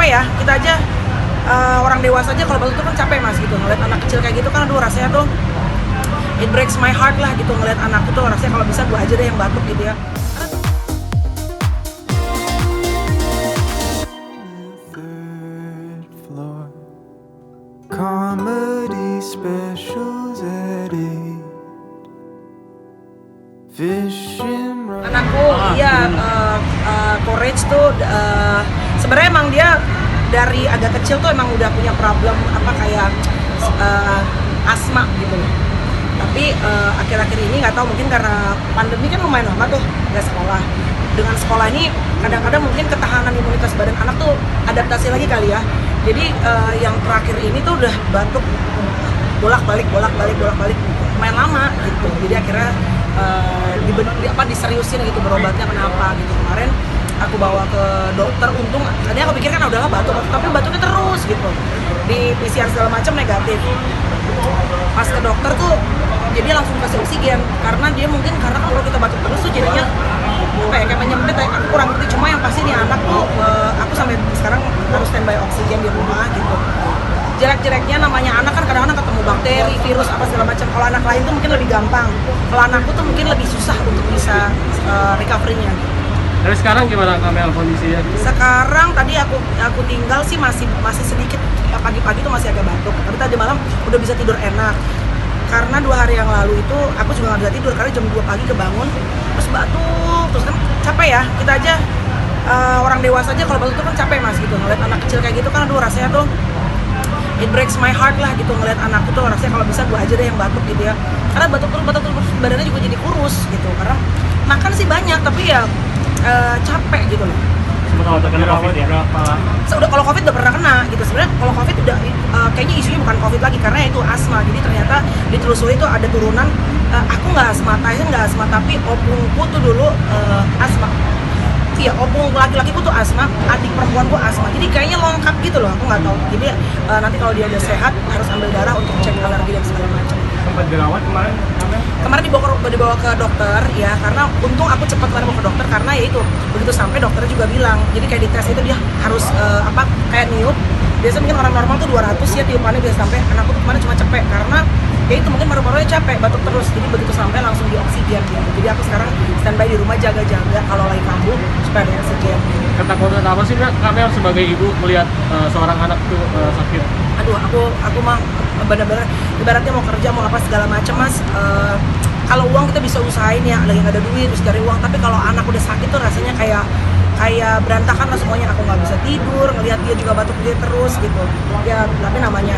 capek ya, kita aja orang dewasa aja kalau batuk tuh kan capek mas gitu, ngeliat anak kecil kayak gitu kan aduh rasanya tuh it breaks my heart lah gitu, ngeliat anakku tuh rasanya kalau bisa gue aja deh yang batuk gitu ya. Comedy specials at 8. Fishing Anakku iya courage tuh sebenarnya emang dia dari agak kecil tuh emang udah punya problem apa kayak asma gitu loh. Tapi akhir-akhir ini nggak tahu mungkin karena pandemi kan lumayan lama tuh nggak sekolah. Dengan sekolah ini kadang-kadang mungkin ketahanan imunitas badan anak tuh adaptasi lagi kali ya. Jadi yang terakhir ini tuh udah batuk bolak-balik lumayan lama gitu. Jadi akhirnya diseriusin gitu berobatnya kenapa gitu. Kemarin aku bawa ke dokter, untung tadinya aku pikir kan udahlah batuk tapi batuknya terus gitu. Di PCR segala macam negatif. Pas ke dokter tuh jadi langsung kasih oksigen karena dia mungkin karena kalau kita batuk terus tuh jadinya apa ya kayak menyempit ya, aku kurang ngerti, cuma yang pasti nih anak tuh aku sampai sekarang harus standby oksigen di rumah gitu. Jelek-jeleknya namanya anak kan kadang-kadang ketemu bakteri, virus apa segala macam. Kalau anak lain tuh mungkin lebih gampang. Kalau anakku tuh mungkin lebih susah untuk bisa recovery-nya. Tapi sekarang gimana Kamel kondisinya? Sekarang tadi aku tinggal sih masih sedikit, pagi-pagi tuh masih agak batuk. Tapi tadi malam udah bisa tidur enak. Karena 2 hari yang lalu itu aku juga nggak bisa tidur karena jam 2 pagi kebangun terus batuk, terus kan capek ya. Kita aja orang dewasa aja kalau batuk tuh kan capek mas gitu. Ngeliat anak kecil kayak gitu kan aduh rasanya tuh it breaks my heart lah gitu, ngeliat anakku tuh rasanya kalau bisa gue aja deh yang batuk gitu ya. Karena batuk terus badannya juga jadi kurus gitu. Karena makan sih banyak tapi ya capek gitu loh. Sempat terkena COVID ya? Udah kalau COVID udah pernah kena gitu. Sebenarnya kalau COVID udah kayaknya isunya bukan COVID lagi karena itu asma. Jadi ternyata ditelusuri itu ada turunan. Aku nggak asma, Tyson nggak asma, tapi opungku tuh dulu asma. Iya, opung laki-lakiku tuh asma, adik perempuanku asma. Jadi kayaknya lengkap gitu loh. Aku nggak tahu. Jadi nanti kalau dia udah sehat harus ambil darah untuk cek alergi dan segala macam. Sempat dirawat kemarin? Kemarin dibawa ke dokter ya, karena untung aku cepat kemarin mau ke dokter karena ya itu begitu sampai dokternya juga bilang jadi kayak di tes itu dia harus kayak niup. Biasa mungkin orang normal tuh 200 ya tiupannya biasa sampai, anakku tuh kemarin cuma cepet karena ya itu mungkin paru-parunya capek batuk terus, jadi begitu sampai langsung di oksigen gitu. Jadi aku sekarang standby di rumah jaga-jaga kalau lagi kambuh supaya ada oksigen. Ketakutan apa sih Kamel sebagai ibu melihat seorang anak tuh sakit? Aduh, aku mah benar-benar ibaratnya mau kerja mau apa segala macam mas. Kalau uang kita bisa usahain ya, lagi nggak ada duit terus cari uang, tapi kalau anak udah sakit tuh rasanya kayak berantakan lah semuanya. Aku nggak bisa tidur ngelihat dia juga batuk dia terus gitu ya. Tapi namanya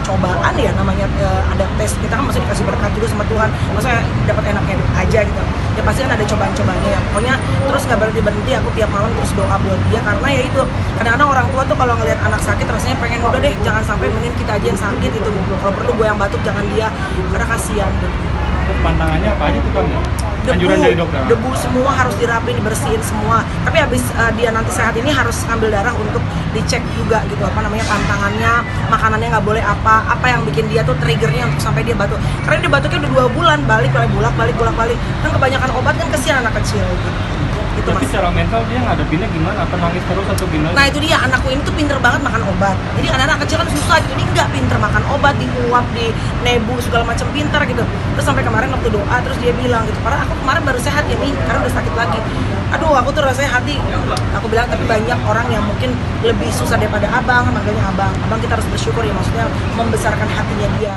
cobaan ya, namanya ada tes, kita kan masih dikasih berkat juga sama Tuhan, maksudnya dapat enaknya aja gitu ya. Pasti kan ada cobaan-cobaannya ya, pokoknya terus nggak berhenti aku tiap malam terus doa buat dia. Karena ya itu kadang-kadang orang tua tuh kalau ngelihat anak sakit rasanya pengen udah deh jangan sampai, mending kita aja yang sakit itu gitu. Kalau perlu gue yang batuk jangan dia, karena kasihan gitu. Pantangannya apa aja tuh Kamel? Anjuran dari dokter? Debu semua harus dirapiin, dibersihin semua. Tapi habis dia nanti sehat ini harus ngambil darah untuk dicek juga gitu, apa namanya pantangannya, makanannya nggak boleh apa yang bikin dia tuh triggernya untuk sampai dia batuk. Karena dia batuknya udah 2 bulan, balik bolak-balik. Kan kebanyakan obat kan kesian anak kecil gitu. Gitu, tapi mas. secara mental dia ngadepinnya gimana? Apa nangis terus atau gimana? Nah itu dia, anakku ini tuh pinter banget makan obat. Jadi anak-anak kecil kan susah gitu, dia nggak pinter makan obat, diuap, di nebu segala macam pinter gitu. Terus sampai kemarin waktu doa terus dia bilang gitu, karena aku kemarin baru sehat ya nih, karena udah sakit lagi. Aduh aku tuh rasanya hati, aku bilang tapi banyak orang yang mungkin lebih susah daripada abang, makanya abang kita harus bersyukur ya, maksudnya membesarkan hatinya dia.